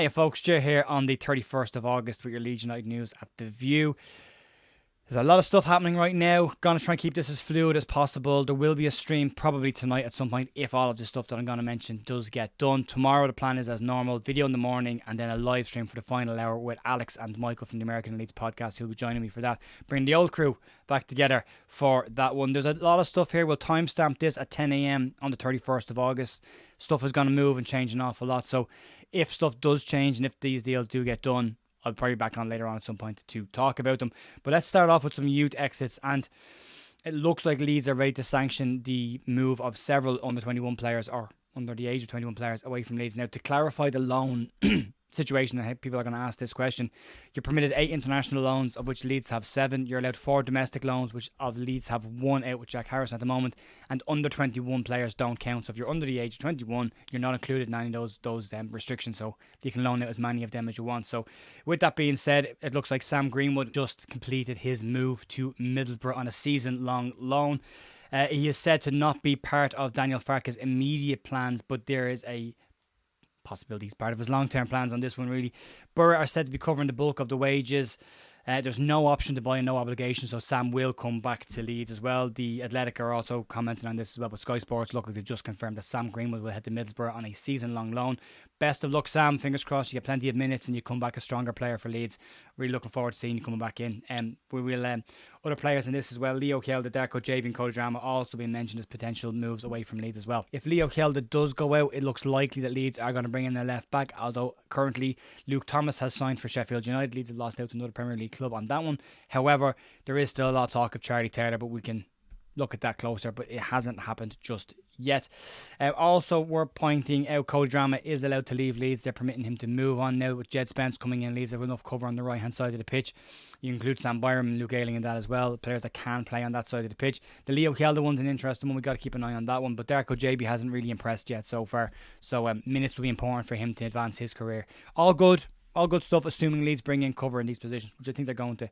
Hiya folks, Jay here on the 31st of August with your Leeds United news at The View. There's a lot of stuff happening right now. Gonna try and keep this as fluid as possible. There will be a stream probably tonight at some point if all of the stuff that I'm going to mention does get done. Tomorrow the plan is as normal, video in the morning and then a live stream for the final hour with Alex and Michael from the American Leeds podcast who will be joining me for that. Bring the old crew back together for that one. There's a lot of stuff here. We'll timestamp this at 10 a.m. on the 31st of August. Stuff is going to move and change an awful lot. So if stuff does change and if these deals do get done, I'll probably be back on later on at some point to talk about them. But let's start off with some youth exits. And it looks like Leeds are ready to sanction the move of several under 21 players or under the age of 21 players away from Leeds. Now, to clarify the loan situation, I think people are going to ask this question. You're permitted 8 international loans, of which Leeds have 7. You're allowed 4 domestic loans, which of Leeds have 1 out with Jack Harrison at the moment. And under 21 players don't count. So if you're under the age of 21, you're not included in any of those restrictions. So you can loan out as many of them as you want. So with that being said, it looks like Sam Greenwood just completed his move to Middlesbrough on a season-long loan. He is said to not be part of Daniel Farke's immediate plans, but there is a possibility he's part of his long-term plans on this one, really. Boro are said to be covering the bulk of the wages. There's no option to buy and no obligation, so Sam will come back to Leeds as well. The Athletic are also commenting on this as well, but Sky Sports look like they've just confirmed that Sam Greenwood will head to Middlesbrough on a season-long loan. Best of luck, Sam. Fingers crossed you get plenty of minutes and you come back a stronger player for Leeds. Really looking forward to seeing you coming back in. We will other players in this as well. Leo Kjelda, Darko JB and Cody Drama also being mentioned as potential moves away from Leeds as well. If Leo Kjelda does go out, it looks likely that Leeds are going to bring in their left back, although currently Luke Thomas has signed for Sheffield United. Leeds have lost out to another Premier League club on that one. However, there is still a lot of talk of Charlie Taylor, but we can look at that closer, but it hasn't happened just yet. Also, we're pointing out Cody Drama is allowed to leave Leeds. They're permitting him to move on now with Jed Spence coming in. Leeds have enough cover on the right hand side of the pitch. You include Sam Byram and Luke Ayling in that as well, players that can play on that side of the pitch. The Leo Kjelda one's an interesting one. We've got to keep an eye on that one, but Darko JB hasn't really impressed yet so far, so minutes will be important for him to advance his career. All good stuff, assuming Leeds bring in cover in these positions, which I think they're going to.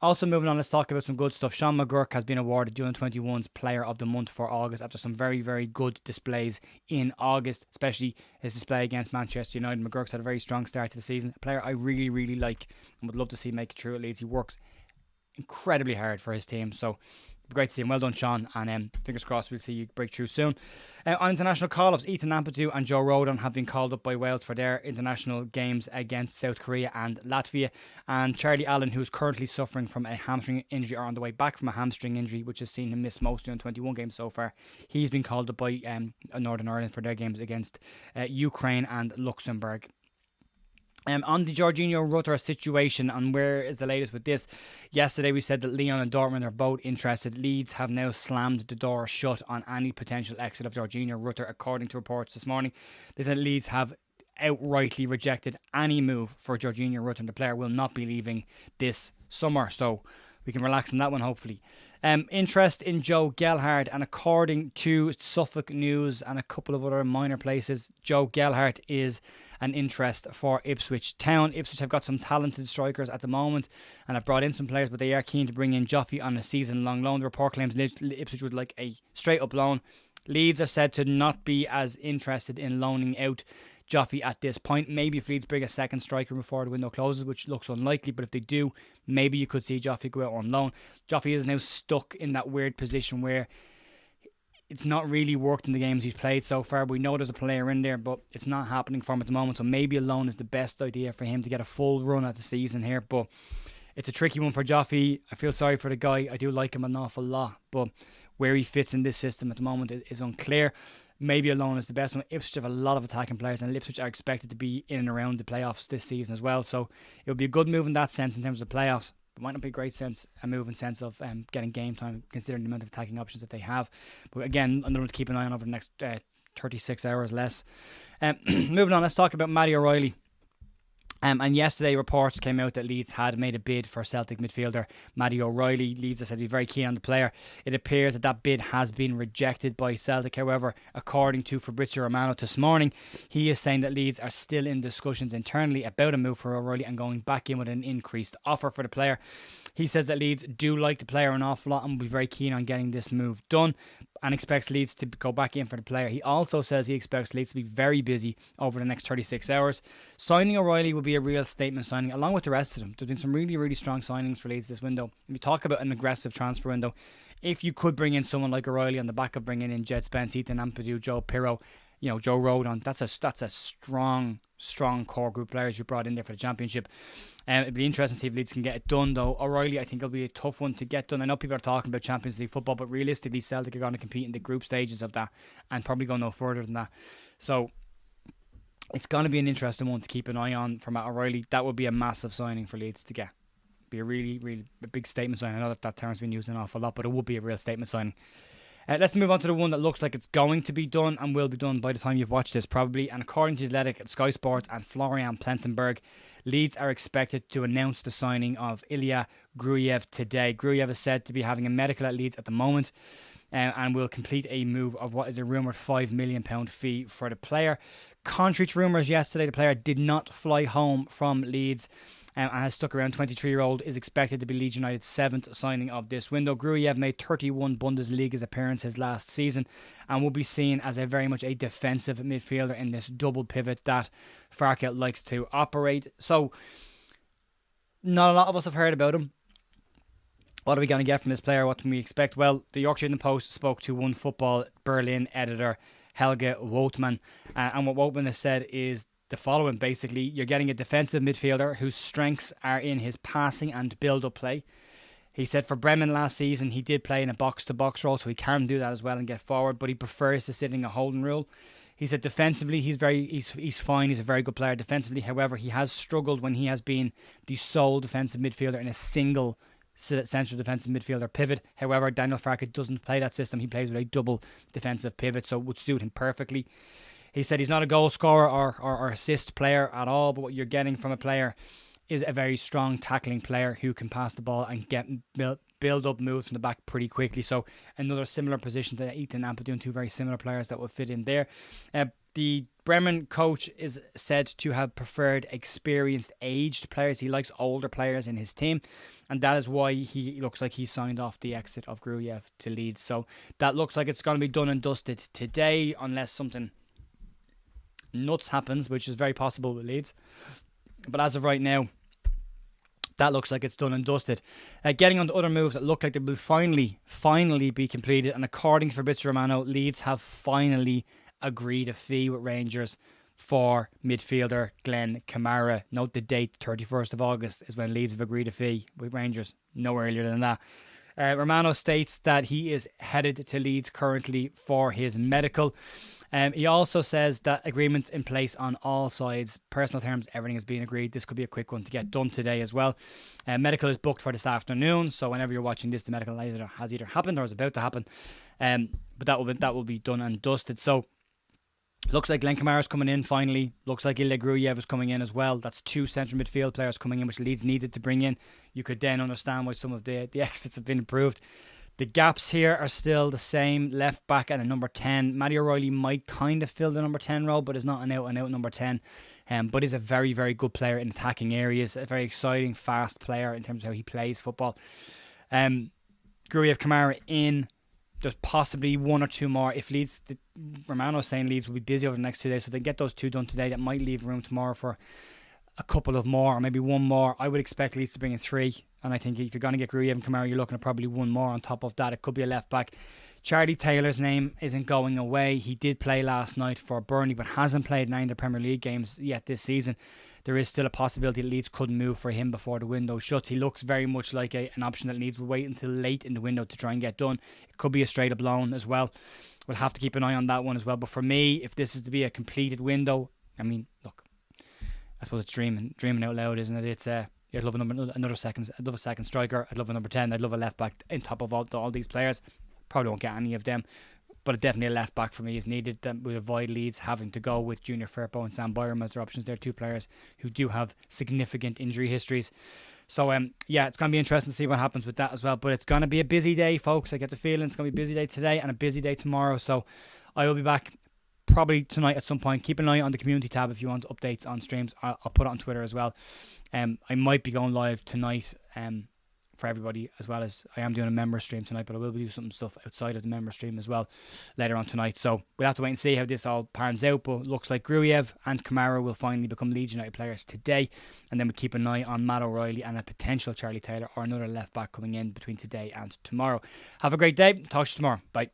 Also moving on, let's talk about some good stuff. Sean McGurk has been awarded Under-21's Player of the Month for August after some very, very good displays in August, especially his display against Manchester United. McGurk's had a very strong start to the season. A player I really, really like and would love to see make it through at Leeds. He works incredibly hard for his team, so great to see him. Well done, Sean, and fingers crossed we'll see you break through soon. On international call-ups, Ethan Ampadu and Joe Rodon have been called up by Wales for their international games against South Korea and Latvia. And Charlie Allen, who's currently suffering from a hamstring injury or on the way back from a hamstring injury, which has seen him miss most of the 21 games so far, he's been called up by Northern Ireland for their games against Ukraine and Luxembourg. On the Jorginho Rutter situation and where is the latest with this, yesterday we said that Lyon and Dortmund are both interested. Leeds have now slammed the door shut on any potential exit of Jorginho Rutter, according to reports this morning. They said Leeds have outrightly rejected any move for Jorginho Rutter, and the player will not be leaving this summer, so we can relax on that one hopefully. Interest in Joe Gelhardt, and according to Suffolk News and a couple of other minor places, Joe Gelhardt is an interest for Ipswich Town. Ipswich have got some talented strikers at the moment and have brought in some players, but they are keen to bring in Joffrey on a season-long loan. The report claims Ipswich would like a straight-up loan. Leeds are said to not be as interested in loaning out Joffrey at this point. Maybe if Leeds bring a second striker before the window closes, which looks unlikely, but if they do, maybe you could see Joffrey go out on loan. Joffrey is now stuck in that weird position where it's not really worked in the games he's played so far. We know there's a player in there, but it's not happening for him at the moment, so maybe a loan is the best idea for him to get a full run at the season here, but it's a tricky one for Joffrey. I feel sorry for the guy. I do like him an awful lot, but where he fits in this system at the moment is unclear. Maybe a loan is the best one. Ipswich have a lot of attacking players, and Ipswich are expected to be in and around the playoffs this season as well. So it would be a good move in that sense in terms of the playoffs. It might not be a great move in sense of getting game time, considering the amount of attacking options that they have. But again, I'm going to keep an eye on over the next 36 hours less. Moving on, let's talk about Matty O'Reilly. And yesterday reports came out that Leeds had made a bid for Celtic midfielder Matty O'Reilly. Leeds are said to be very keen on the player. It appears that bid has been rejected by Celtic. However, according to Fabrizio Romano this morning, he is saying that Leeds are still in discussions internally about a move for O'Reilly and going back in with an increased offer for the player. He says that Leeds do like the player an awful lot and will be very keen on getting this move done, and expects Leeds to go back in for the player. He also says he expects Leeds to be very busy over the next 36 hours. Signing O'Reilly will be a real statement signing, along with the rest of them. There's been some really, really strong signings for Leeds this window. If you talk about an aggressive transfer window, if you could bring in someone like O'Reilly on the back of bringing in Jed Spence, Ethan Ampadu, Joe Pirro, Joe Rodon, that's a strong core group of players you brought in there for the Championship. It'd be interesting to see if Leeds can get it done, though. O'Reilly, I think, will be a tough one to get done. I know people are talking about Champions League football, but realistically, Celtic are going to compete in the group stages of that and probably go no further than that. So it's going to be an interesting one to keep an eye on for Matt O'Reilly. That would be a massive signing for Leeds to get. Be a really, really big statement signing. I know that term's been used an awful lot, but it would be a real statement signing. Let's move on to the one that looks like it's going to be done and will be done by the time you've watched this, probably. And according to Athletic, Sky Sports and Florian Plettenberg, Leeds are expected to announce the signing of Ilia Gruev today. Gruev is said to be having a medical at Leeds at the moment and will complete a move of what is a rumoured £5 million fee for the player. Contrary to rumours yesterday, the player did not fly home from Leeds and has stuck around. 23-year-old is expected to be Leeds United's 7th signing of this window. Gruev made 31 Bundesliga appearances last season and will be seen as very much a defensive midfielder in this double pivot that Farke likes to operate. So, not a lot of us have heard about him. What are we going to get from this player? What can we expect? Well, the Yorkshire Evening Post spoke to One Football Berlin editor Helge Woutman, and what Woutman has said is the following. Basically, you're getting a defensive midfielder whose strengths are in his passing and build-up play. He said for Bremen last season, he did play in a box-to-box role, so he can do that as well and get forward, but he prefers to sit in a holding rule. He said defensively, he's fine. He's a very good player defensively. However, he has struggled when he has been the sole defensive midfielder in a single central defensive midfielder pivot. However, Daniel Farke doesn't play that system. He plays with a double defensive pivot, so it would suit him perfectly. He said he's not a goal scorer or assist player at all, but what you're getting from a player is a very strong tackling player who can pass the ball and get build up moves from the back pretty quickly. So another similar position to Ethan Ampadu, two very similar players that would fit in there. The Bremen coach is said to have preferred experienced, aged players. He likes older players in his team, and that is why he looks like he signed off the exit of Gruev to Leeds. So that looks like it's going to be done and dusted today, unless something nuts happens, which is very possible with Leeds. But as of right now, that looks like it's done and dusted. Getting on to other moves that look like they will finally be completed, and according to Fabrizio Romano, Leeds have finally agreed a fee with Rangers for midfielder Glenn Kamara. Note the date, 31st of August is when Leeds have agreed a fee with Rangers, no earlier than that. Romano states that he is headed to Leeds currently for his medical. He also says that agreements in place on all sides, personal terms, everything has been agreed. This could be a quick one to get done today as well. Medical is booked for this afternoon, so whenever you're watching this, the medical has either happened or is about to happen. But that will be done and dusted. So looks like Glenn Kamara is coming in finally. Looks like Ilia Gruev is coming in as well. That's two central midfield players coming in, which Leeds needed to bring in. You could then understand why some of the exits have been improved. The gaps here are still the same. Left back and a number 10. Matty O'Reilly might kind of fill the number 10 role, but is not an out-and-out number 10. But is a very, very good player in attacking areas. A very exciting, fast player in terms of how he plays football. Gruev, Kamara in. There's possibly one or two more. If Leeds, Romano's saying Leeds will be busy over the next 2 days, so if they get those two done today, that might leave room tomorrow for a couple of more, or maybe one more. I would expect Leeds to bring in three, and I think if you're going to get Gruev and Kamara, you're looking at probably one more on top of that. It could be a left back. Charlie Taylor's name isn't going away. He did play last night for Burnley, but hasn't played 9 of the Premier League games yet this season. There is still a possibility that Leeds could move for him before the window shuts. He looks very much like an option that Leeds will wait until late in the window to try and get done. It could be a straight up loan as well. We'll have to keep an eye on that one as well. But for me, if this is to be a completed window, I mean, look, I suppose it's dreaming out loud, isn't it? It's I'd love another second. I'd love a second striker. I'd love a number 10. I'd love a left back on top of all these players. Probably won't get any of them, but definitely a left back for me is needed. That would avoid Leeds having to go with Junior Firpo and Sam Byram as their options. They're two players who do have significant injury histories. So it's going to be interesting to see what happens with that as well. But it's going to be a busy day, folks. I get the feeling it's going to be a busy day today and a busy day tomorrow. So I will be back probably tonight at some point. Keep an eye on the community tab if you want updates on streams. I'll put it on Twitter as well. I might be going live tonight for everybody, as well as I am doing a member stream tonight, but I will be doing some stuff outside of the member stream as well later on tonight. So we'll have to wait and see how this all pans out, but looks like Gruev and Kamara will finally become Leeds United players today, and then we keep an eye on Matt O'Reilly and a potential Charlie Taylor or another left back coming in between today and tomorrow. Have a great day. Talk to you tomorrow. Bye.